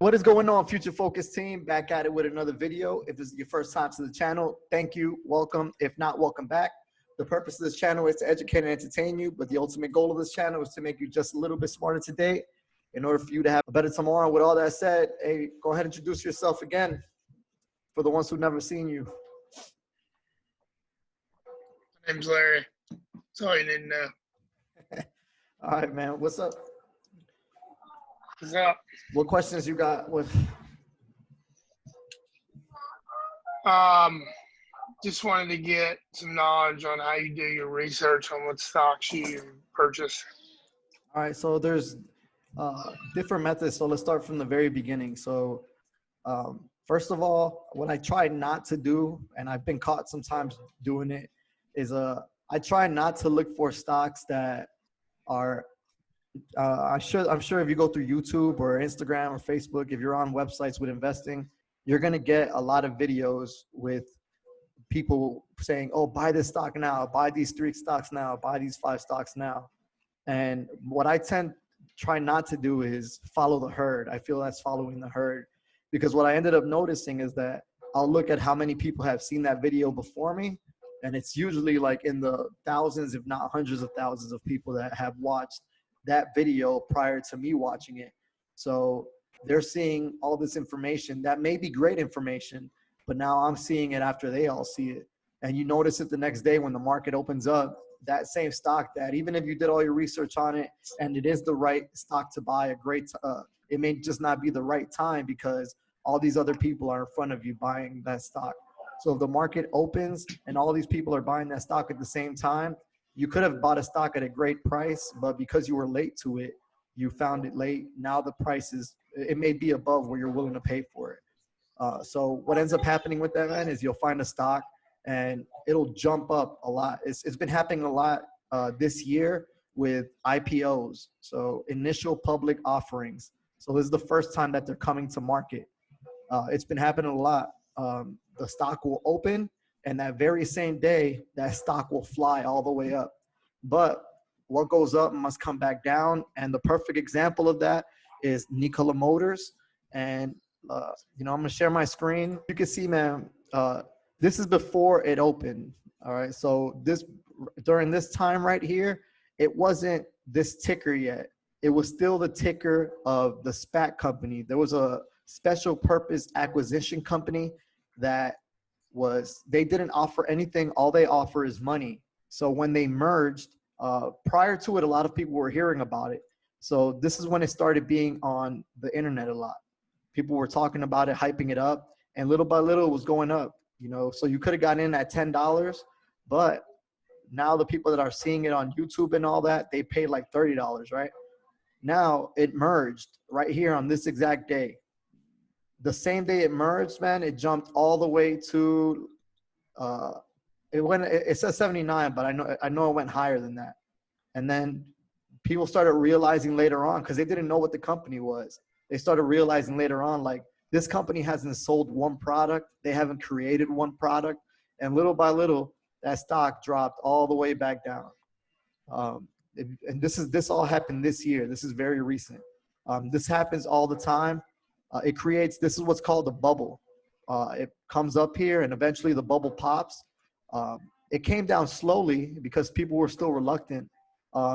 What is going on, Future Focus team? Back at it with another video. If this is your first time to the channel, thank you, welcome. If not, welcome back. The purpose of this channel is to educate and entertain you, but the ultimate goal of this channel is to make you just a little bit smarter today in order for you to have a better tomorrow. With all that said, hey, go ahead and introduce yourself again for the ones who've never seen you. My name's Larry. That's all you need to know. All right, man. What's up? What's up? What questions you got? Just wanted to get some knowledge on how you do your research on what stocks you purchase. All right, so there's different methods. So let's start from the very beginning. So first of all, what I try not to do, and I've been caught sometimes doing it, is I try not to look for stocks that are I'm sure if you go through YouTube or Instagram or Facebook, if you're on websites with investing, you're going to get a lot of videos with people saying, oh, buy this stock now, buy these 3 stocks now, buy these 5 stocks now. And what I try not to do is follow the herd. I feel that's following the herd, because what I ended up noticing is that I'll look at how many people have seen that video before me. And it's usually like in the thousands, if not hundreds of thousands of people that have watched that video prior to me watching it. So they're seeing all this information that may be great information, but now I'm seeing it after they all see it. And you notice it the next day when the market opens up, that same stock that even if you did all your research on it and it is the right stock to buy, it may just not be the right time because all these other people are in front of you buying that stock. So if the market opens and all these people are buying that stock at the same time, you could have bought a stock at a great price, but because you were late to it, you found it late. Now the price it may be above where you're willing to pay for it. So what ends up happening with that, man, is you'll find a stock and it'll jump up a lot. It's been happening a lot this year with IPOs, so initial public offerings. So this is the first time that they're coming to market. It's been happening a lot. The stock will open, and that very same day, that stock will fly all the way up. But what goes up must come back down. And the perfect example of that is Nikola Motors. And, I'm going to share my screen. You can see, man, this is before it opened. All right. So during this time right here, it wasn't this ticker yet. It was still the ticker of the SPAC company. There was a special purpose acquisition company that they didn't offer anything. All they offer is money. So when they merged, prior to it, a lot of people were hearing about it. So this is when it started being on the internet a lot. People were talking about it, hyping it up, and little by little it was going up, so you could have gotten in at $10, but now the people that are seeing it on YouTube and all that, they paid like $30, right? Now it merged right here on this exact day. The same day it merged, man, it jumped all the way to, it says 79, but I know it went higher than that. And then people started realizing later on, because they didn't know what the company was. They started realizing later on, like, this company hasn't sold one product. They haven't created one product. And little by little, that stock dropped all the way back down. And this all happened this year. This is very recent. This happens all the time. This is what's called a bubble. It comes up here and eventually the bubble pops. It came down slowly because people were still reluctant.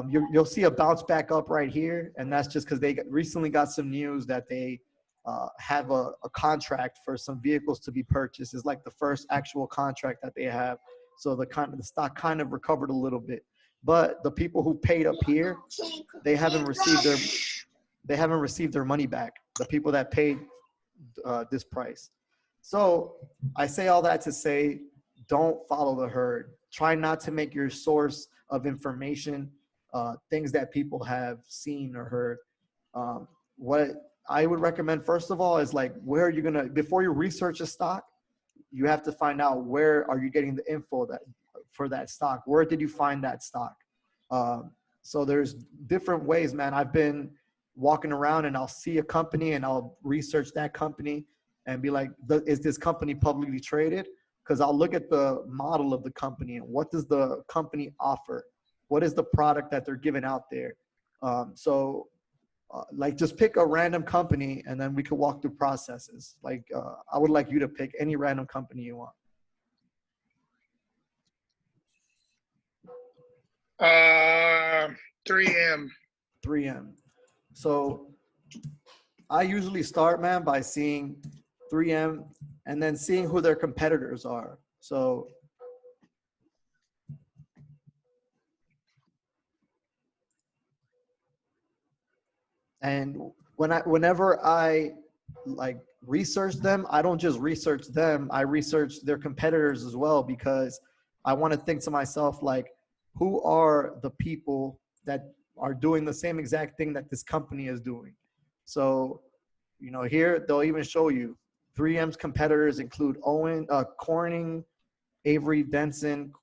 You'll see a bounce back up right here. And that's just because they recently got some news that they have a contract for some vehicles to be purchased. It's like the first actual contract that they have. So the stock kind of recovered a little bit. But the people who paid up here, they haven't received their money back. The people that paid this price. So I say all that to say, don't follow the herd. Try not to make your source of information things that people have seen or heard. What I would recommend, first of all, is like, where are you going to, before you research a stock, you have to find out where are you getting the info for that stock. Where did you find that stock? So there's different ways, man. I've been walking around and I'll see a company and I'll research that company and be like, is this company publicly traded? Because I'll look at the model of the company and what does the company offer? What is the product that they're giving out there? So like just pick a random company and then we could walk through processes. Like I would like you to pick any random company you want. 3M. 3M. So I usually start, man, by seeing 3M and then seeing who their competitors are. So and whenever I like research them, I don't just research them, I research their competitors as well, because I want to think to myself, like, who are the people that are doing the same exact thing that this company is doing? So, you know, here they'll even show you 3M's competitors include Corning, Avery Denson,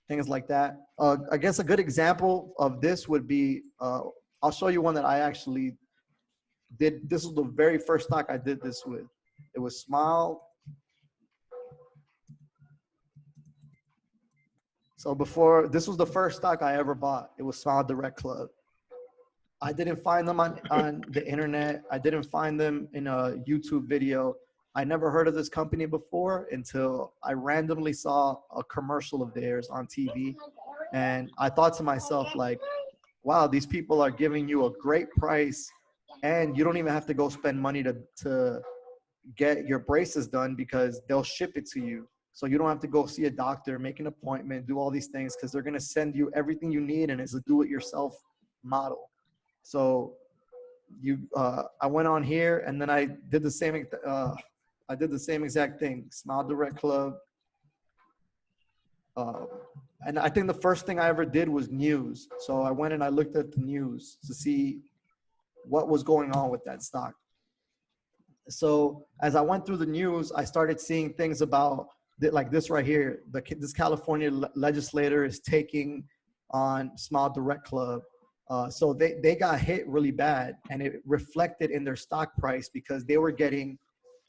things like that. I guess a good example of this would be, I'll show you one that I actually did. This was the very first stock I did this with. It was Smile. So before, this was the first stock I ever bought. It was Smile Direct Club. I didn't find them on the internet. I didn't find them in a YouTube video. I never heard of this company before until I randomly saw a commercial of theirs on TV. And I thought to myself, like, wow, these people are giving you a great price and you don't even have to go spend money to get your braces done, because they'll ship it to you. So you don't have to go see a doctor, make an appointment, do all these things, because they're going to send you everything you need, and it's a do-it-yourself model. So I went on here and then I did the same exact thing. Smile Direct Club. And I think the first thing I ever did was news. So I went and I looked at the news to see what was going on with that stock. So as I went through the news, I started seeing things about like this right here. This California legislator is taking on Smile Direct Club. So they got hit really bad, and it reflected in their stock price because they were getting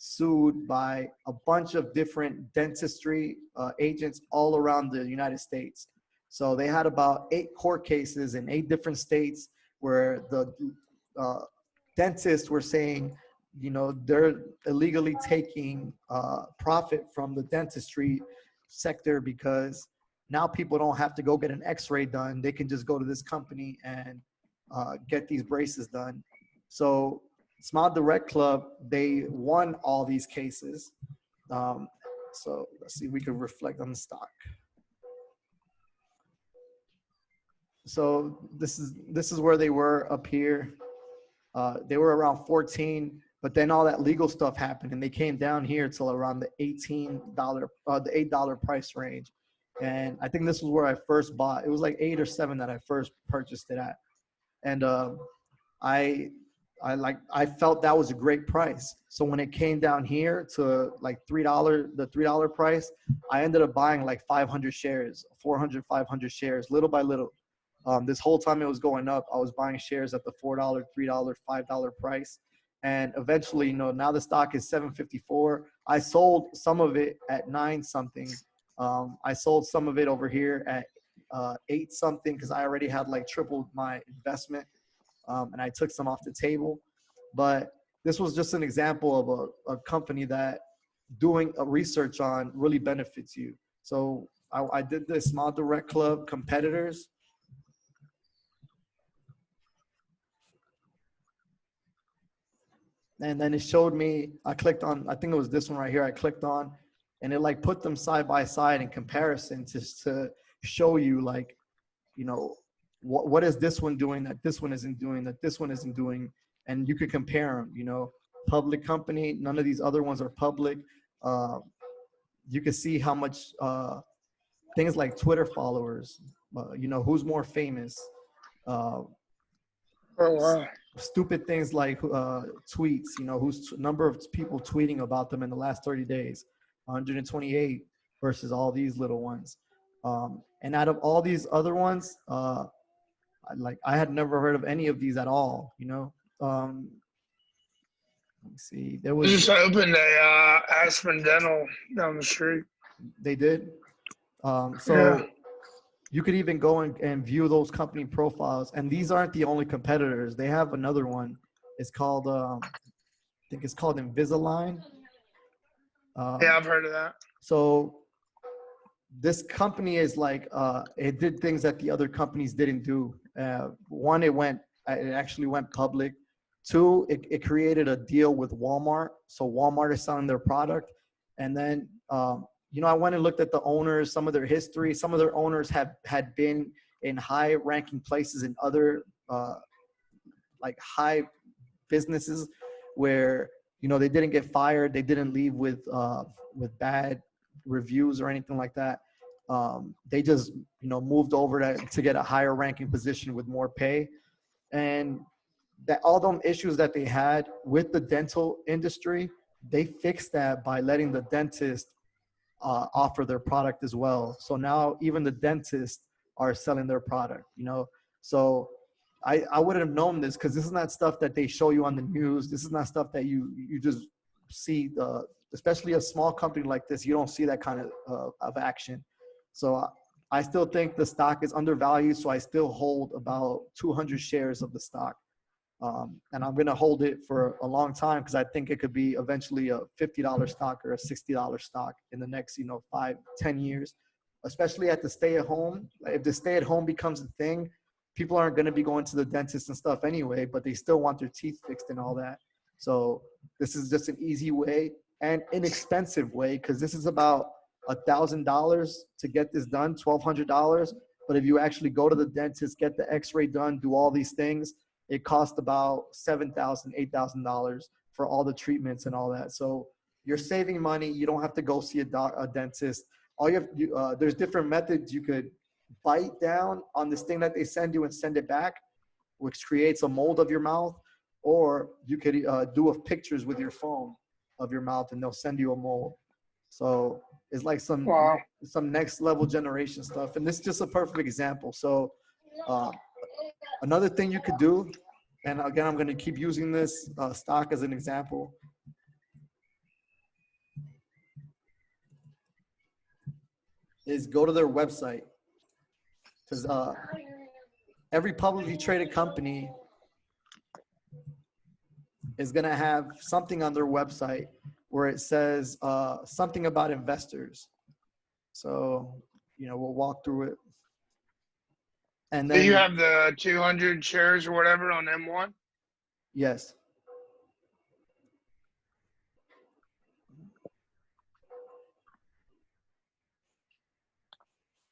sued by a bunch of different dentistry agents all around the United States. So they had about 8 court cases in 8 different states where the dentists were saying, you know, they're illegally taking profit from the dentistry sector, because now people don't have to go get an x-ray done. They can just go to this company and get these braces done. So Smile Direct Club, they won all these cases. So let's see, we can reflect on the stock. So this is where they were up here. They were around 14, but then all that legal stuff happened and they came down here till around the $18, the $8 price range. And I think this was where I first bought. It was like 8 or 7 that I first purchased it at. And I felt that was a great price. So when it came down here to like $3, the $3 price, I ended up buying like 500 shares, 400, 500 shares, little by little. This whole time it was going up, I was buying shares at the $4, $3, $5 price. And eventually, you know, now the stock is $7.54. I sold some of it at 9 something. I sold some of it over here at 8 something because I already had like tripled my investment. And I took some off the table. But this was just an example of a company that doing a research on really benefits you. So I did this Smile Direct Club competitors. And then it showed me, I clicked on, I think it was this one right here, I clicked on, and it like put them side by side in comparison to show you like, you know, what is this one doing that this one isn't doing, that this one isn't doing, and you could compare them, you know, public company, none of these other ones are public. You can see how much things like Twitter followers, you know, who's more famous, Oh, wow. stupid things like tweets, you know, who's number of people tweeting about them in the last 30 days, 128 versus all these little ones. And out of all these other ones, I had never heard of any of these at all, you know. Let me see, there I was, just opened a Aspen Dental down the street. they did. Yeah. So you could even go and view those company profiles. And these aren't the only competitors. They have another one. It's called, I think it's called Invisalign. Yeah, I've heard of that. So this company is like, it did things that the other companies didn't do. One, it actually went public. Two, it created a deal with Walmart. So Walmart is selling their product. And then, I went and looked at the owners, some of their history. Some of their owners had been in high ranking places in other, like high businesses where, they didn't get fired. They didn't leave with bad reviews or anything like that. They just, moved over to get a higher ranking position with more pay. And that all them issues that they had with the dental industry, they fixed that by letting the dentist offer their product as well. So now even the dentists are selling their product, So I wouldn't have known this because this is not stuff that they show you on the news. This is not stuff that you just see, especially a small company like this, you don't see that kind of action. So I still think the stock is undervalued. So I still hold about 200 shares of the stock. And I'm going to hold it for a long time because I think it could be eventually a $50 stock or a $60 stock in the next, 5-10 years, especially at the stay at home. If the stay at home becomes a thing, people aren't going to be going to the dentist and stuff anyway, but they still want their teeth fixed and all that. So this is just an easy way and inexpensive way because this is about $1,000 to get this done, $1,200. But if you actually go to the dentist, get the x-ray done, do all these things, it costs about $7,000, $8,000 for all the treatments and all that. So you're saving money. You don't have to go see a dentist. All there's different methods. You could bite down on this thing that they send you and send it back, which creates a mold of your mouth. Or you could do pictures with your phone of your mouth and they'll send you a mold. So it's like some next level generation stuff. And this is just a perfect example. So another thing you could do, and again, I'm going to keep using this stock as an example, is go to their website. Because every publicly traded company is going to have something on their website where it says something about investors. So, we'll walk through it. And then Do you have the 200 shares or whatever on M1? Yes.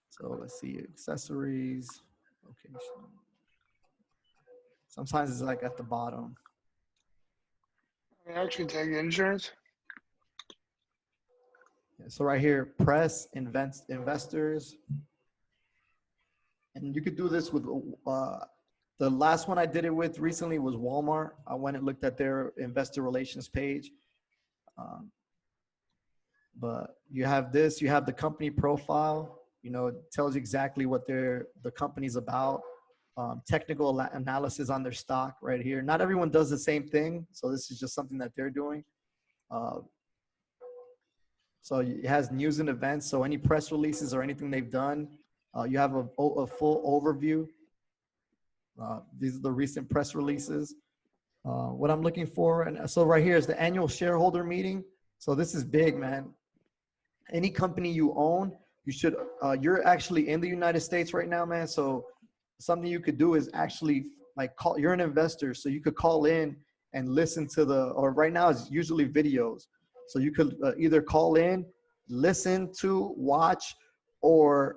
So let's see, accessories, location. Sometimes it's like at the bottom. I actually take insurance. Yeah, so right here, press, investors. And you could do this with, the last one I did it with recently was Walmart. I went and looked at their investor relations page. But you have this, you have the company profile, it tells you exactly what the company's about. Technical analysis on their stock right here. Not everyone does the same thing. So this is just something that they're doing. So it has news and events. So any press releases or anything they've done, you have a full overview. These are the recent press releases. What I'm looking for. And so right here is the annual shareholder meeting. So this is big, man. Any company you own, you should, you're actually in the United States right now, man. So something you could do is actually you're an investor. So you could call in and listen to or right now it's usually videos. So you could either call in, listen to, watch, or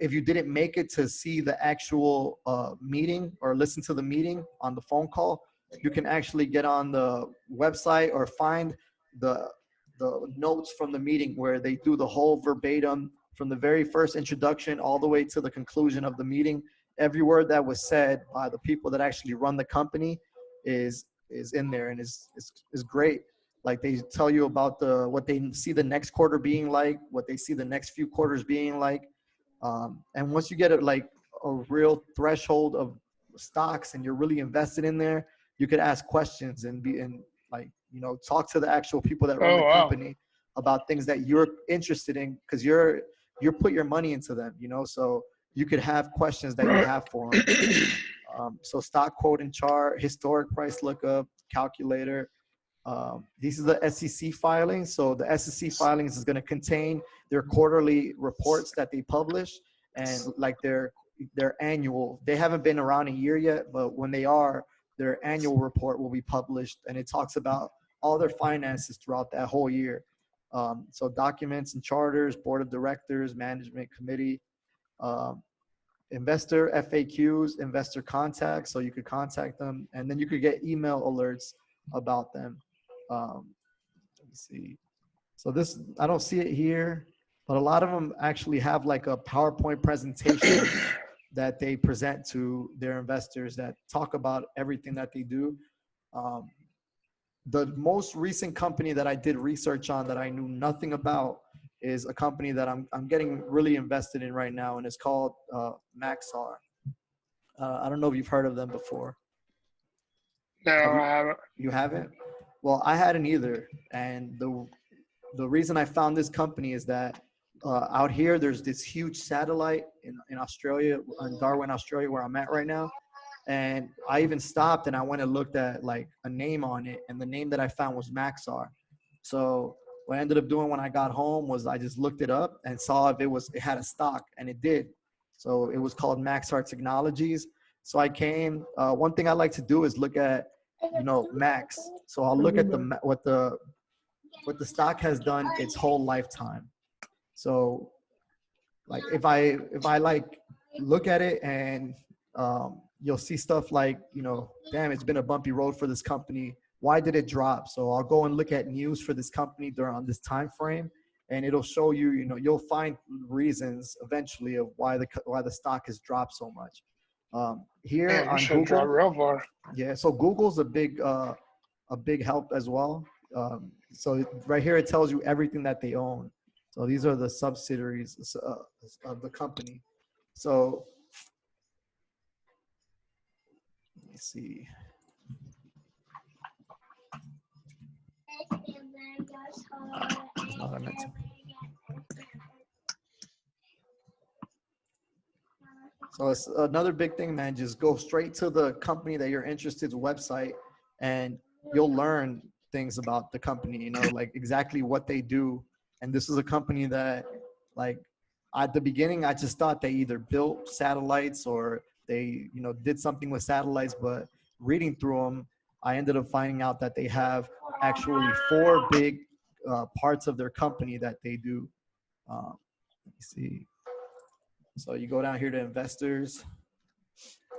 if you didn't make it to see the actual meeting or listen to the meeting on the phone call, you can actually get on the website or find the notes from the meeting where they do the whole verbatim from the very first introduction all the way to the conclusion of the meeting. Every word that was said by the people that actually run the company is in there and is great. Like they tell you about what they see the next quarter being like, what they see the next few quarters being like. And once you get a real threshold of stocks and you're really invested in there, you could ask questions and talk to the actual people that run the company about things that you're interested in because you're put your money into them, So you could have questions that you have for them. So stock quote and chart, historic price lookup, calculator. These are the SEC filings. So the SEC filings is going to contain their quarterly reports that they publish, and like their annual. They haven't been around a year yet, but when they are, their annual report will be published, and it talks about all their finances throughout that whole year. So documents and charters, board of directors, management committee, um, investor FAQs, investor contacts, so you could contact them, and then you could get email alerts about them. Let me see. So this, I don't see it here, but a lot of them actually have like a PowerPoint presentation that they present to their investors that talk about everything that they do. Um, the most recent company that I did research on that I knew nothing about is a company that I'm getting really invested in right now, and it's called Maxar. I don't know if you've heard of them before. No, I haven't. You haven't? Well, I hadn't either. And the reason I found this company is that out here, there's this huge satellite in Australia, in Darwin, Australia, where I'm at right now. And I even stopped and I went and looked at like a name on it. And the name that I found was Maxar. So what I ended up doing when I got home was I just looked it up and saw if it had a stock, and it did. So it was called Maxar Technologies. So I came, one thing I like to do is look at, Max. So I'll look at what the stock has done its whole lifetime. So like if I like look at it and you'll see stuff like, damn, it's been a bumpy road for this company. Why did it drop? So I'll go and look at news for this company during this time frame, and it'll show you, you'll find reasons eventually of why the stock has dropped so much. Here Man, on should drop Google, real far. yeah. So Google's a big help as well. So right here it tells you everything that they own. So these are the subsidiaries of the company. So let me see. Not I meant to. So it's another big thing, man. Just go straight to the company that you're interested in website, and you'll learn things about the company, like exactly what they do. And this is a company that, like, at the beginning, I just thought they either built satellites or they, did something with satellites. But reading through them, I ended up finding out that they have actually 4 big parts of their company that they do. Let me see. So you go down here to investors.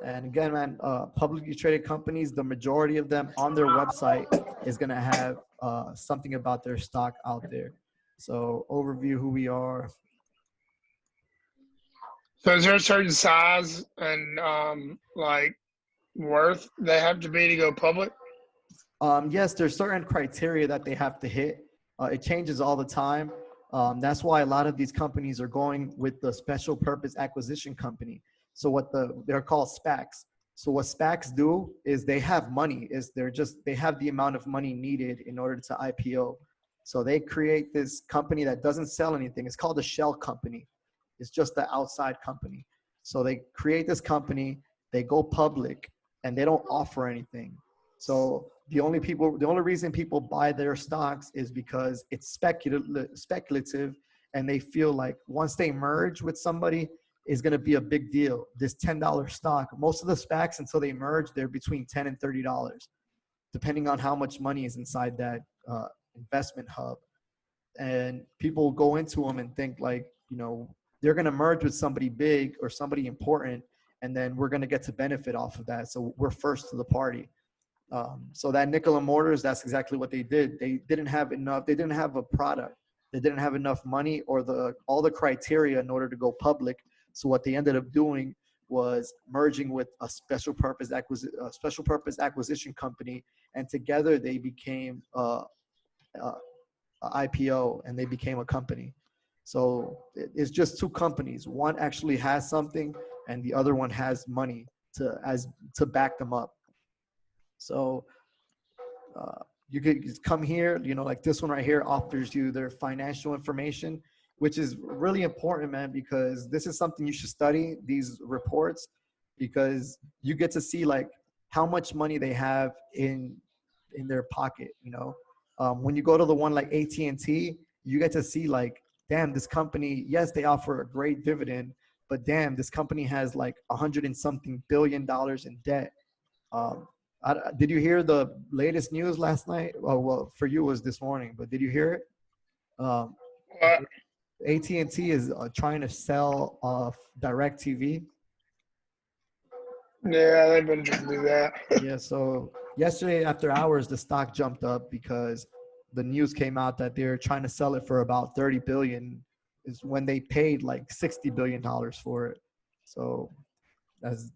And again, man, publicly traded companies, the majority of them on their website is going to have something about their stock out there. So overview who we are. So is there a certain size and like worth they have to be to go public? Yes, there's certain criteria that they have to hit. It changes all the time. That's why a lot of these companies are going with the special purpose acquisition company. So they're called SPACs. So what SPACs do is they have money. They have the amount of money needed in order to IPO. So they create this company that doesn't sell anything. It's called a shell company. It's just the outside company. So they create this company, they go public, and they don't offer anything. So the only reason people buy their stocks is because it's speculative, and they feel like once they merge with somebody, is going to be a big deal. This $10 stock, most of the SPACs until they merge, they're between $10 and $30, depending on how much money is inside that investment hub. And people go into them and think like, they're going to merge with somebody big or somebody important, and then we're going to get to benefit off of that. So we're first to the party. So that Nikola Motors, that's exactly what they did. They didn't have enough. They didn't have a product. They didn't have enough money or all the criteria in order to go public. So what they ended up doing was merging with a special purpose acquisition company, and together they became a IPO, and they became a company. So it's just 2 companies. One actually has something, and the other one has money to back them up. So you could come here, like this one right here offers you their financial information. which is really important, man, because this is something you should study, these reports, because you get to see like how much money they have in their pocket. When you go to the one like AT&T, you get to see like, damn, this company, yes, they offer a great dividend, but damn, this company has like 100 and something billion in debt. um, did you hear the latest news last night? Oh, well, for you it was this morning, but did you hear it? um, But AT&T is trying to sell off DirecTV. yeah, they've been trying to do that. Yeah, so yesterday after hours, the stock jumped up because the news came out that they're trying to sell it for about 30 billion, is when they paid like $60 billion for it. So as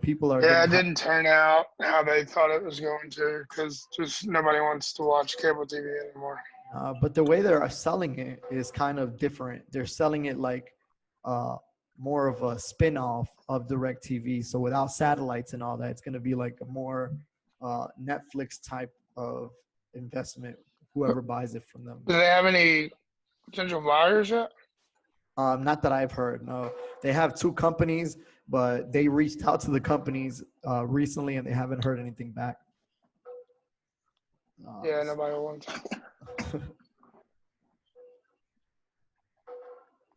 people are Yeah, getting it didn't turn out how they thought it was going to because just nobody wants to watch cable TV anymore. but the way they're selling it is kind of different. They're selling it like uh, more of a spin-off of DirecTV. So without satellites and all that, it's going to be like a more Netflix type of investment, whoever buys it from them. Do they have any potential buyers yet? Not that I've heard, no. They have two companies, but they reached out to the companies recently and they haven't heard anything back. Yeah, nobody wants.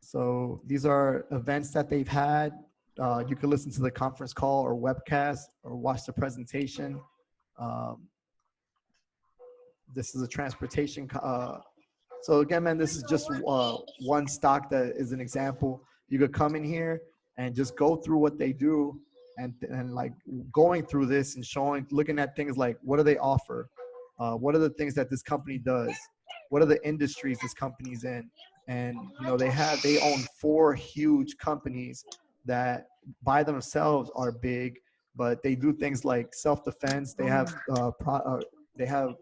So these are events that they've had. You can listen to the conference call or webcast or watch the presentation. This is a transportation. So again, man, this is just one stock that is an example. You could come in here and just go through what they do, and like going through this and looking at things like, what do they offer? What are the things that this company does? What are the industries this company's in? And they own 4 huge companies that by themselves are big, but they do things like self-defense. They have they have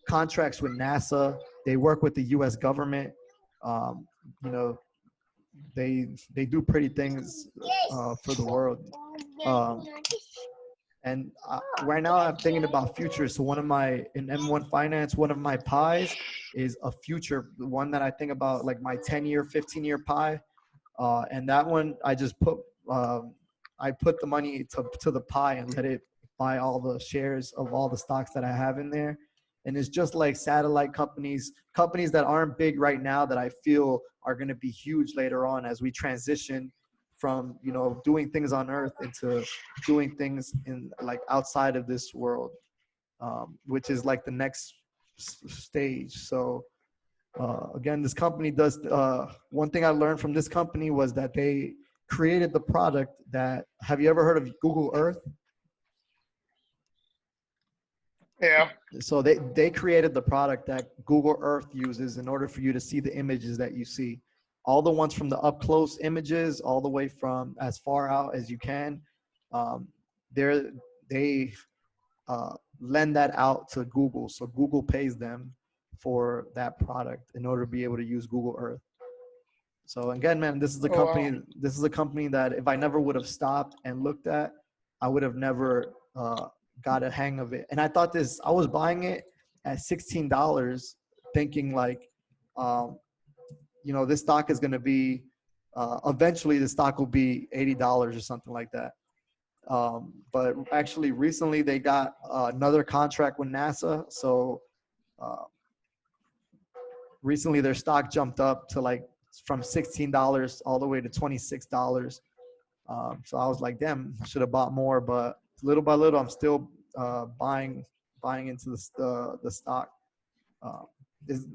contracts with NASA. They work with the U.S. government. Um, you know, they do pretty things for the world. Um, and right now I'm thinking about futures. So in M1 Finance, one of my pies is a future, the one that I think about, like my 10-year, 15-year pie. And that one, I put the money to the pie and let it buy all the shares of all the stocks that I have in there. And it's just like satellite companies that aren't big right now that I feel are going to be huge later on as we transition from, doing things on Earth into doing things in like outside of this world, which is like the next stage. So again, this company does, one thing I learned from this company was that they created the product that, have you ever heard of Google Earth? Yeah. So they created the product that Google Earth uses in order for you to see the images that you see. All the ones from the up close images, all the way from as far out as you can. They lend that out to Google. So Google pays them for that product in order to be able to use Google Earth. So again, man, this is the company. Wow. This is a company that if I never would have stopped and looked at, I would have never got a hang of it. And I thought I was buying it at $16, thinking like, this stock is going to be, eventually the stock will be $80 or something like that. But actually recently they got another contract with NASA. So recently their stock jumped up to like from $16 all the way to $26. So I was like, damn, I should have bought more, but little by little, I'm still buying into the stock. Is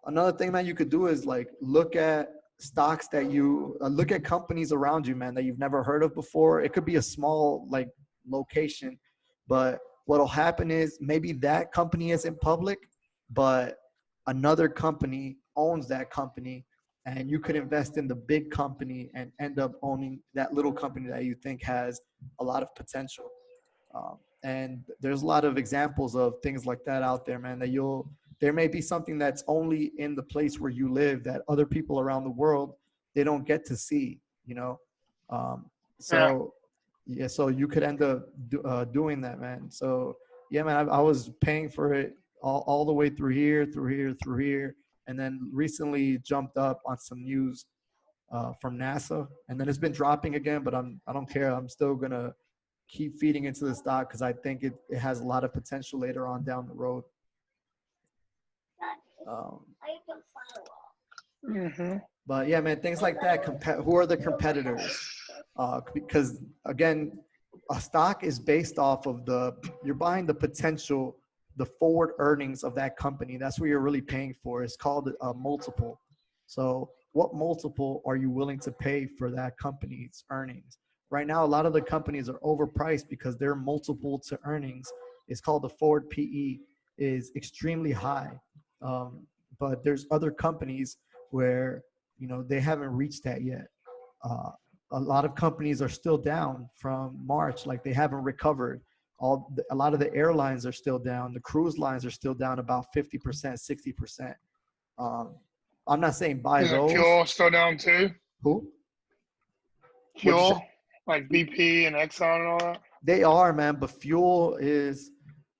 another thing that you could do is like look at stocks that you look at companies around you, man, that you've never heard of before. It could be a small like location, but what'll happen is maybe that company isn't public, but another company owns that company, and you could invest in the big company and end up owning that little company that you think has a lot of potential. And there's a lot of examples of things like that out there, man, that there may be something that's only in the place where you live that other people around the world, they don't get to see, so yeah, so you could end up doing that, man. So yeah, man, I was paying for it all the way through here, and then recently jumped up on some news from NASA, and then it's been dropping again. But I don't care. I'm still gonna keep feeding into the stock because I think it has a lot of potential later on down the road. But yeah, man, things like that. Who are the competitors? Because again, a stock is based off of you're buying the potential, the forward earnings of that company. That's what you're really paying for. It's called a multiple. So what multiple are you willing to pay for that company's earnings? Right now, a lot of the companies are overpriced because their multiple to earnings is called the forward PE is extremely high. But there's other companies where, they haven't reached that yet. A lot of companies are still down from March, like they haven't recovered. A lot of the airlines are still down. The cruise lines are still down about 50%, 60%. I'm not saying buy Isn't those. fuel still down too? Who? Fuel, like BP and Exxon and all that? They are, man, but fuel is,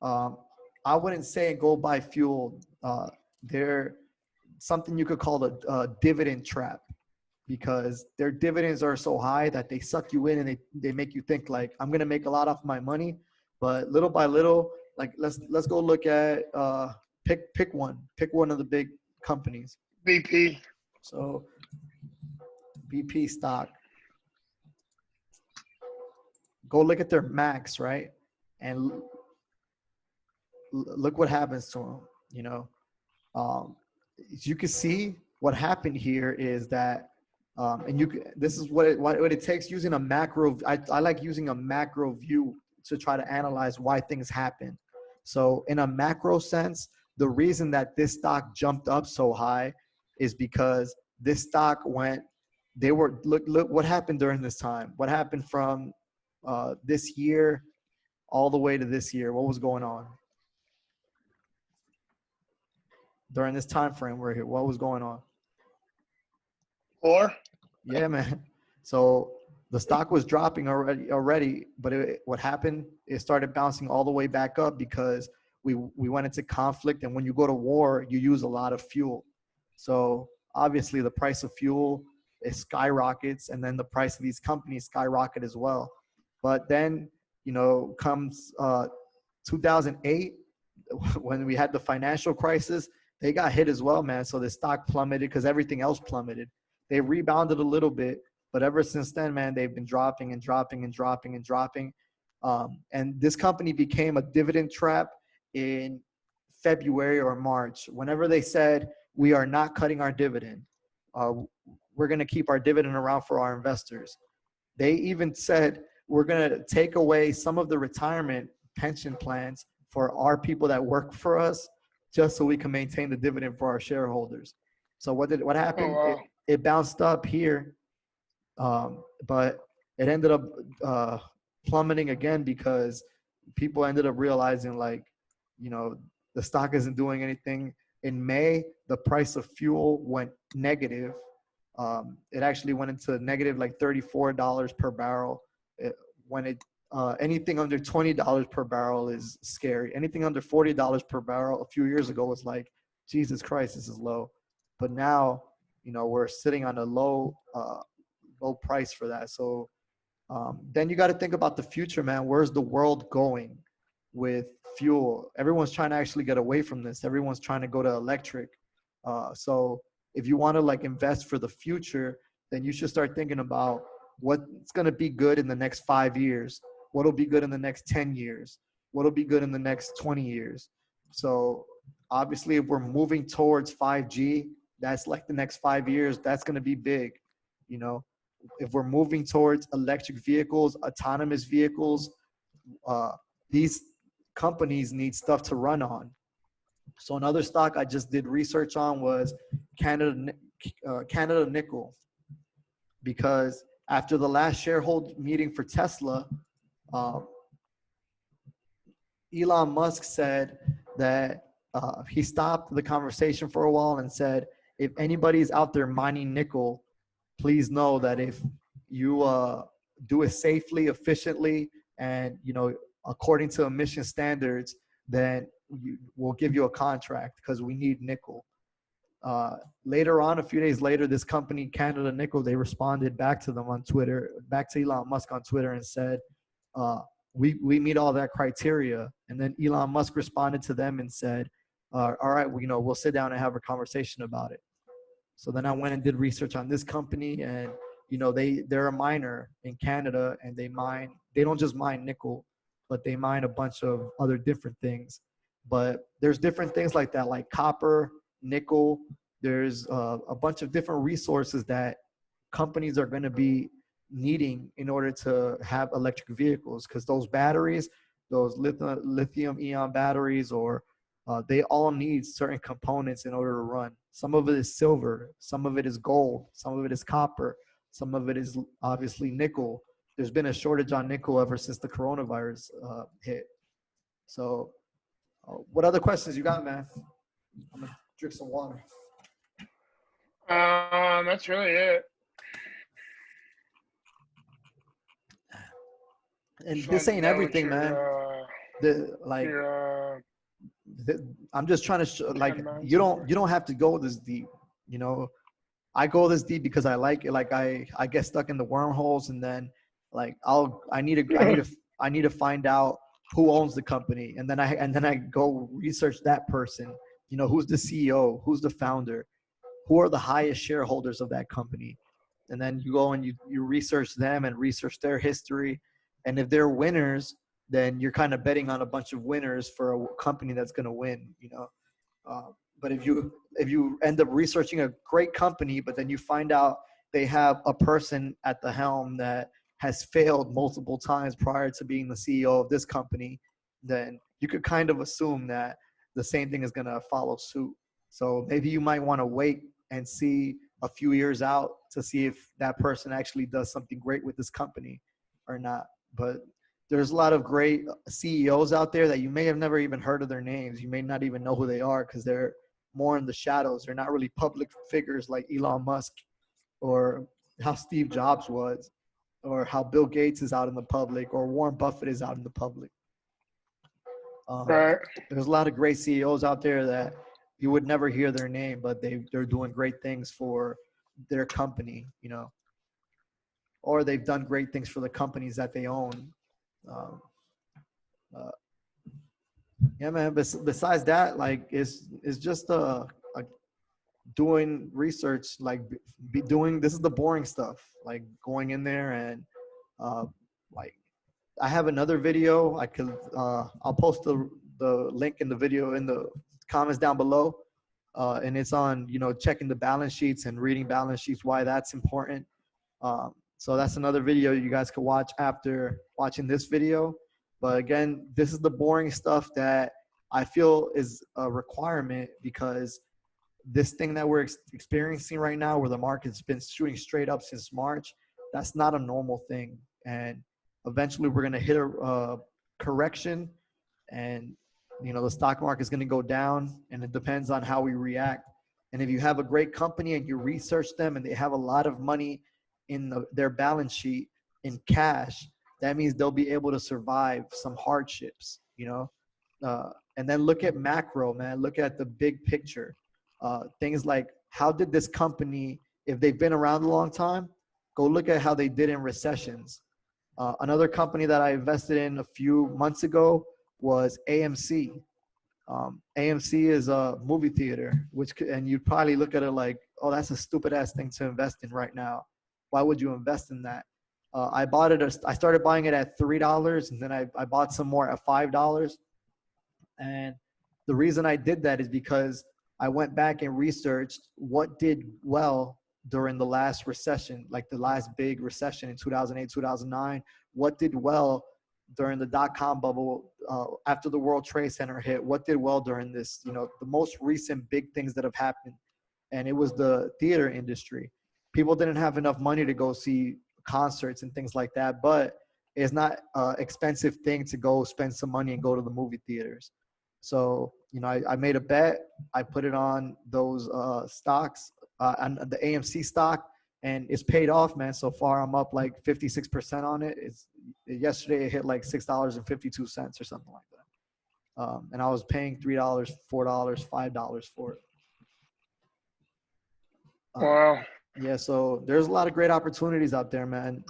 I wouldn't say go buy fuel. They're something you could call a dividend trap, because their dividends are so high that they suck you in and they make you think like, I'm going to make a lot off my money. But little by little, like let's go look at, pick one of the big companies. BP. So BP stock, go look at their max, right? And look what happens to them, as you can see, what happened here is that, this is what it takes using a macro. I like using a macro view to try to analyze why things happen. So in a macro sense, the reason that this stock jumped up so high is because this stock look what happened during this time. What happened from this year all the way to this year? What was going on during this time frame we're here? What was going on? Or? Yeah, man. So the stock was dropping already, but what happened? It started bouncing all the way back up because we went into conflict, and when you go to war, you use a lot of fuel. So obviously, the price of fuel skyrockets, and then the price of these companies skyrocket as well. But then, comes 2008, when we had the financial crisis, they got hit as well, man. So the stock plummeted because everything else plummeted. They rebounded a little bit, but ever since then, man, they've been dropping and dropping and dropping and dropping. And this company became a dividend trap in February or March. Whenever they said, we are not cutting our dividend, we're going to keep our dividend around for our investors. They even said, we're going to take away some of the retirement pension plans for our people that work for us, just so we can maintain the dividend for our shareholders. So what happened? Oh, wow. It bounced up here, but it ended up plummeting again because people ended up realizing, like, the stock isn't doing anything. In May, the price of fuel went negative. It actually went into negative, like $34 per barrel. Anything under $20 per barrel is scary. Anything under $40 per barrel a few years ago was like, Jesus Christ, this is low. But now, we're sitting on a low price for that. So then you got to think about the future, man. Where's the world going with fuel? Everyone's trying to actually get away from this. Everyone's trying to go to electric. So if you want to invest for the future, then you should start thinking about what's going to be good in the next 5 years. What'll be good in the next 10 years? What'll be good in the next 20 years? So obviously, if we're moving towards 5G, that's like the next 5 years. That's going to be big. If we're moving towards electric vehicles, autonomous vehicles, these companies need stuff to run on. So another stock I just did research on was Canada Nickel, because after the last shareholder meeting for Tesla, Elon Musk said that he stopped the conversation for a while and said, if anybody's out there mining nickel, please know that if you do it safely, efficiently, and according to emission standards, then we'll give you a contract because we need nickel. later on, a few days later, this company, Canada Nickel, they responded back to them on Twitter, back to Elon Musk on Twitter, and said, we meet all that criteria. And then Elon Musk responded to them and said, all right, we'll sit down and have a conversation about it. So then I went and did research on this company, and they're a miner in Canada, and they don't just mine nickel, but they mine a bunch of other different things. But there's different things like that, like copper, nickel. There's a bunch of different resources that companies are going to be needing in order to have electric vehicles, because those batteries, those lithium ion batteries, or they all need certain components in order to run. Some of it is silver, some of it is gold, some of it is copper, some of it is obviously nickel. There's been a shortage on nickel ever since the coronavirus hit. So what other questions you got, man? I'm gonna drink some water. That's really it. And this ain't everything, man. I'm just trying to you don't have to go this deep. I go this deep because I like it. Like I get stuck in the wormholes, and then like I need to find out who owns the company, and then I go research that person. Who's the CEO, who's the founder, who are the highest shareholders of that company, and then you go and you research them and research their history, and if they're winners, then you're kind of betting on a bunch of winners for a company that's going to win. But if you end up researching a great company, but then you find out they have a person at the helm that has failed multiple times prior to being the CEO of this company, then you could kind of assume that the same thing is going to follow suit. So maybe you might want to wait and see a few years out to see if that person actually does something great with this company or not. But there's a lot of great CEOs out there that you may have never even heard of their names. You may not even know who they are because they're more in the shadows. They're not really public figures like Elon Musk, or how Steve Jobs was, or how Bill Gates is out in the public, or Warren Buffett is out in the public. Right. There's a lot of great CEOs out there that you would never hear their name, but they're doing great things for their company, or they've done great things for the companies that they own. Yeah, man. Besides that, like it's just doing research, like this is the boring stuff, like going in there and like I have another video. I'll post the link in the video in the comments down below, and it's on checking the balance sheets and reading balance sheets, why that's important. So that's another video you guys can watch after watching this video. But again, this is the boring stuff that I feel is a requirement, because this thing that we're experiencing right now, where the market's been shooting straight up since March, that's not a normal thing. And eventually we're going to hit a correction, and the stock market is going to go down, and it depends on how we react. And if you have a great company and you research them and they have a lot of money in their balance sheet in cash, that means they'll be able to survive some hardships, and then look at macro, man. Look at the big picture. Things like, how did this company, if they've been around a long time, go look at how they did in recessions. Another company that I invested in a few months ago was AMC. AMC is a movie theater, and you'd probably look at it like, oh, that's a stupid ass thing to invest in right now. Why would you invest in that? I started buying it at $3, and then I bought some more at $5. And the reason I did that is because I went back and researched what did well during the last recession, like the last big recession in 2008, 2009. What did well during the dot-com bubble, after the World Trade Center hit? What did well during this, the most recent big things that have happened? And it was the theater industry. People didn't have enough money to go see concerts and things like that, but it's not an expensive thing to go spend some money and go to the movie theaters. So, I made a bet. I put it on those stocks, on the AMC stock, and it's paid off, man. So far, I'm up like 56% on it. Yesterday it hit like $6.52 or something like that. And I was paying $3, $4, $5 for it. Wow. Yeah, so there's a lot of great opportunities out there, man.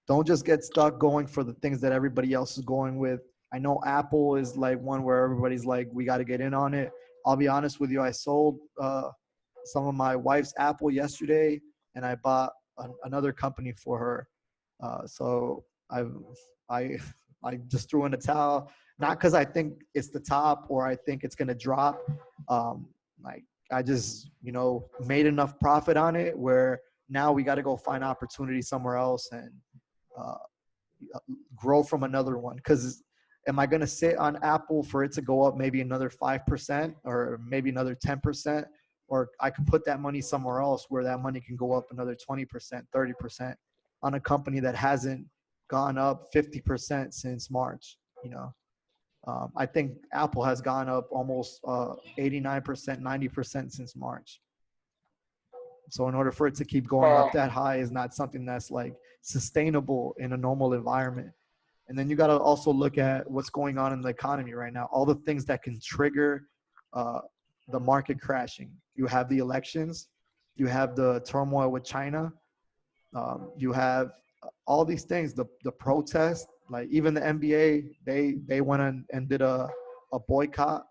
Don't just get stuck going for the things that everybody else is going with. I know Apple is like one where everybody's like, we got to get in on it. I'll be honest with you. I sold some of my wife's Apple yesterday, and I bought another company for her. So I I just threw in a towel, not because I think it's the top or I think it's gonna drop. Like I just made enough profit on it where now we got to go find opportunity somewhere else and uh, grow from another one. Because am I going to sit on Apple for it to go up maybe another 5% or maybe another 10%? Or I can put that money somewhere else where that money can go up another 20%, 30% on a company that hasn't gone up 50% since March. I think Apple has gone up almost 89%, 90% since March. So in order for it to keep going up that high is not something that's like sustainable in a normal environment. And then you got to also look at what's going on in the economy right now, all the things that can trigger the market crashing. You have the elections, you have the turmoil with China, you have all these things, the protests, like even the NBA, they went and did a boycott.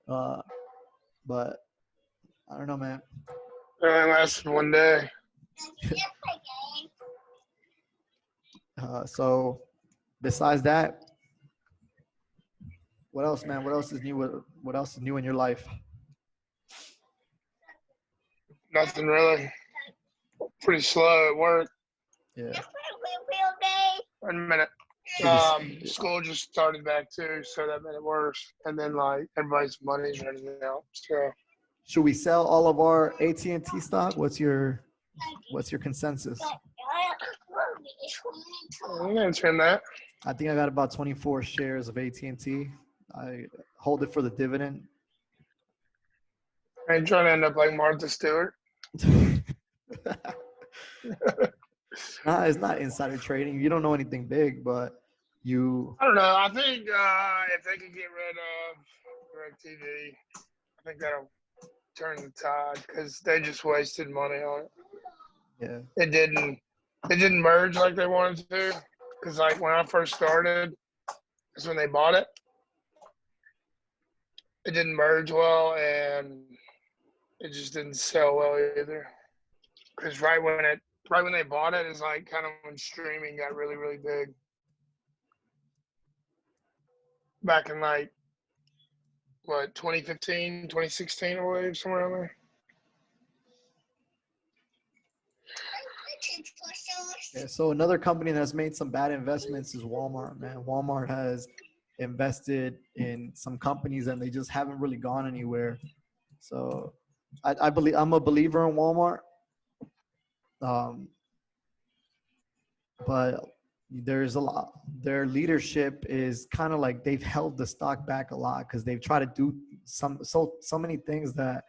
But I don't know, man. It only lasted one day. So besides that, what else, man? What else is new? What else is new in your life? Nothing really. Pretty slow at work. Yeah. 1 minute. School just started back too, so that made it worse. And then like everybody's money's running out. So Should we sell all of our AT&T stock? What's your consensus? I'm answering that. I think I got about 24 shares of AT&T. I hold it for the dividend. I ain't trying to end up like Martha Stewart. Nah, it's not insider trading. You don't know anything big, but you. I don't know. I think if they could get rid of DirecTV, I think that'll turn the tide because they just wasted money on it. Yeah. It didn't merge like they wanted to. Because like when I first started, that's when they bought it. It didn't merge well, and it just didn't sell well either. Because right when they bought it is like kind of when streaming got really, really big. Back in like, what, 2015, 2016, I believe, somewhere around there. Yeah, so another company that's made some bad investments is Walmart, man. Walmart has invested in some companies and they just haven't really gone anywhere. So I believe I'm a believer in Walmart. But there's a lot, their leadership is kind of like they've held the stock back a lot because they've tried to do so many things that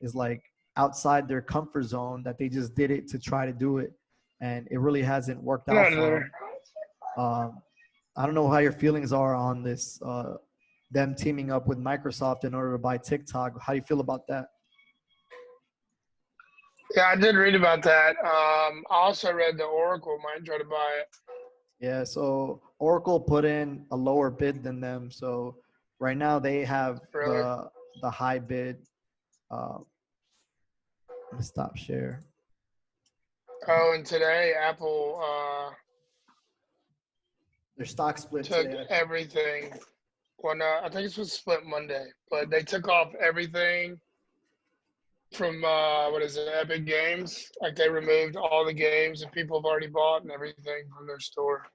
is like outside their comfort zone that they just did it to try to do it, and it really hasn't worked out for them. I don't know how your feelings are on this, them teaming up with Microsoft in order to buy TikTok. How do you feel about that? Yeah, I did read about that. I also read that Oracle might try to buy it. Yeah, so Oracle put in a lower bid than them. So right now they have the high bid. Let me stop share. Oh, and today Apple Their stock split took today. everything. Well, no, I think it was split Monday, but they took off everything from what is it, Epic Games? Like they removed all the games that people have already bought and everything from their store.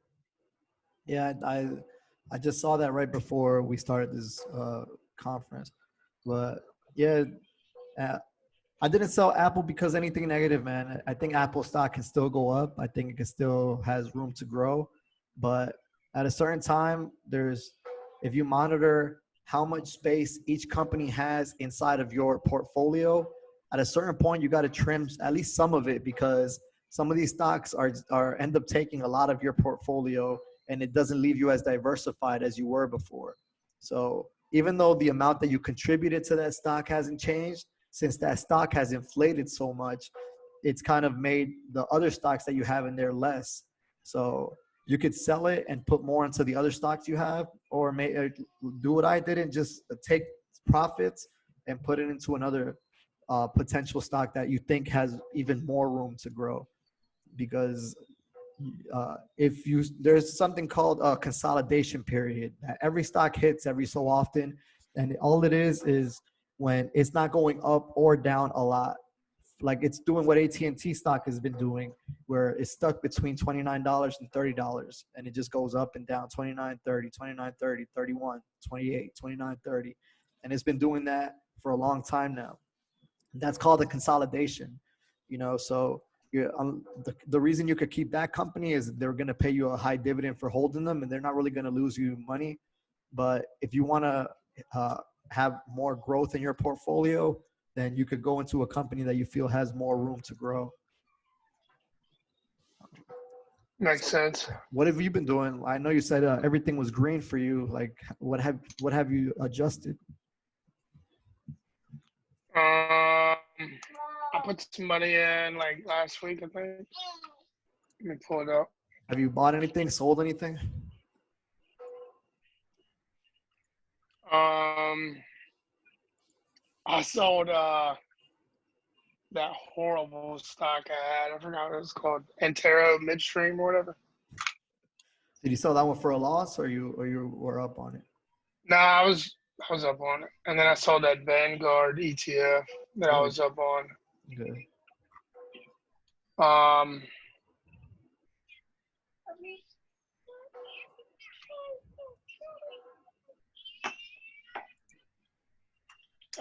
Yeah, I just saw that right before we started this conference. But yeah, I didn't sell Apple because anything negative, man. I think Apple stock can still go up. I think it can still has room to grow. But at a certain time, if you monitor how much space each company has inside of your portfolio, at a certain point, you got to trim at least some of it because some of these stocks are end up taking a lot of your portfolio and it doesn't leave you as diversified as you were before. So even though the amount that you contributed to that stock hasn't changed, since that stock has inflated so much, it's kind of made the other stocks that you have in there less. So you could sell it and put more into the other stocks you have, or do what I did and just take profits and put it into another potential stock that you think has even more room to grow. Because there's something called a consolidation period that every stock hits every so often, and all it is when it's not going up or down a lot. Like it's doing what AT&T stock has been doing, where it's stuck between $29 and $30, and it just goes up and down, 29, 30, 29, 30, 31, 28, 29, 30. And it's been doing that for a long time now. That's called a consolidation, so the reason you could keep that company is they're going to pay you a high dividend for holding them, and they're not really going to lose you money. But if you want to have more growth in your portfolio, then you could go into a company that you feel has more room to grow. Makes sense. What have you been doing? I know you said everything was green for you. Like, what have you adjusted? I put some money in like last week, I think. Let me pull it up. Have you bought anything, sold anything? I sold that horrible stock I had. I forgot what it was called. Antero Midstream or whatever. Did you sell that one for a loss, or you were up on it? No, I was up on it. And then I sold that Vanguard ETF that I was up on. Good.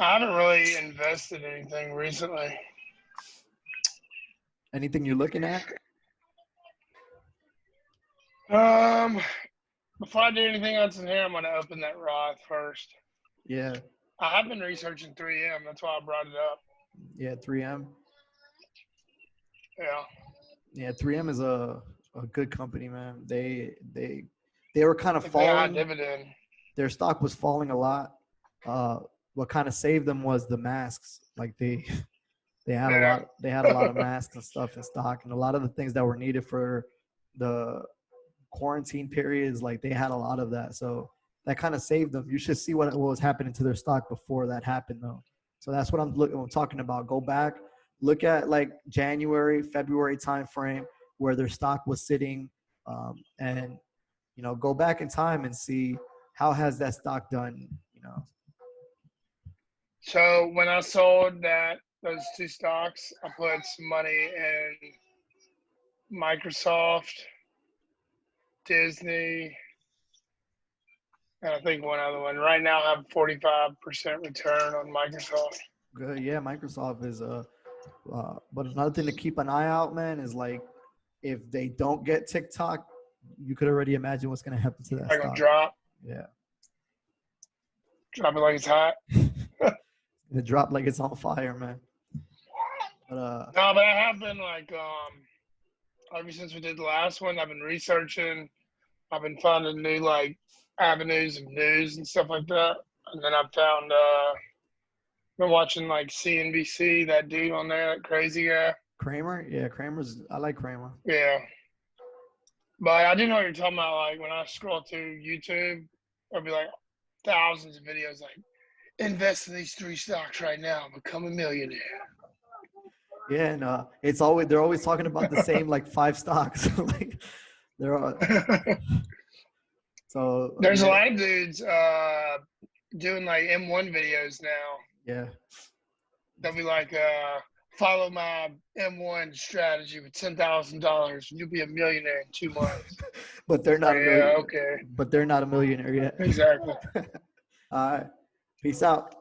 I haven't really invested anything recently. Anything you're looking at? Before I do anything else in here, I'm gonna open that Roth first. Yeah. I have been researching 3M. That's why I brought it up. Yeah, 3M. Yeah. Yeah, 3M is a good company, man. They were kind of falling. Dividend. Their stock was falling a lot. What kind of saved them was the masks. Like they had a lot of masks and stuff in stock, and a lot of the things that were needed for the quarantine periods, like they had a lot of that. So that kind of saved them. You should see what was happening to their stock before that happened, though. So that's what I'm talking about. Go back, look at like January, February timeframe where their stock was sitting, and go back in time and see how has that stock done. So when I sold those two stocks, I put some money in Microsoft, Disney, and I think one other one. Right now, I have 45% return on Microsoft. Good, yeah. Microsoft is but another thing to keep an eye out, man, is like if they don't get TikTok, you could already imagine what's gonna happen to that stock. Gonna drop. Yeah. Drop it like it's hot. It dropped like it's on fire, man. But no, but I have been like ever since we did the last one, I've been researching. I've been finding new like avenues of news and stuff like that. And then I've found been watching like CNBC, that dude on there, that crazy guy. Kramer? Yeah, I like Kramer. Yeah. But I do know what you're talking about. Like when I scroll through YouTube, there'll be like thousands of videos like invest in these 3 stocks right now, become a millionaire. Yeah, and they're always talking about the same like 5 stocks. Like so there's a lot of dudes doing like M1 videos now. Yeah. They'll be like, follow my M1 strategy with $10,000 and you'll be a millionaire in 2 months. But they're not a millionaire. Okay. But they're not a millionaire yet. Exactly. All right. Peace out.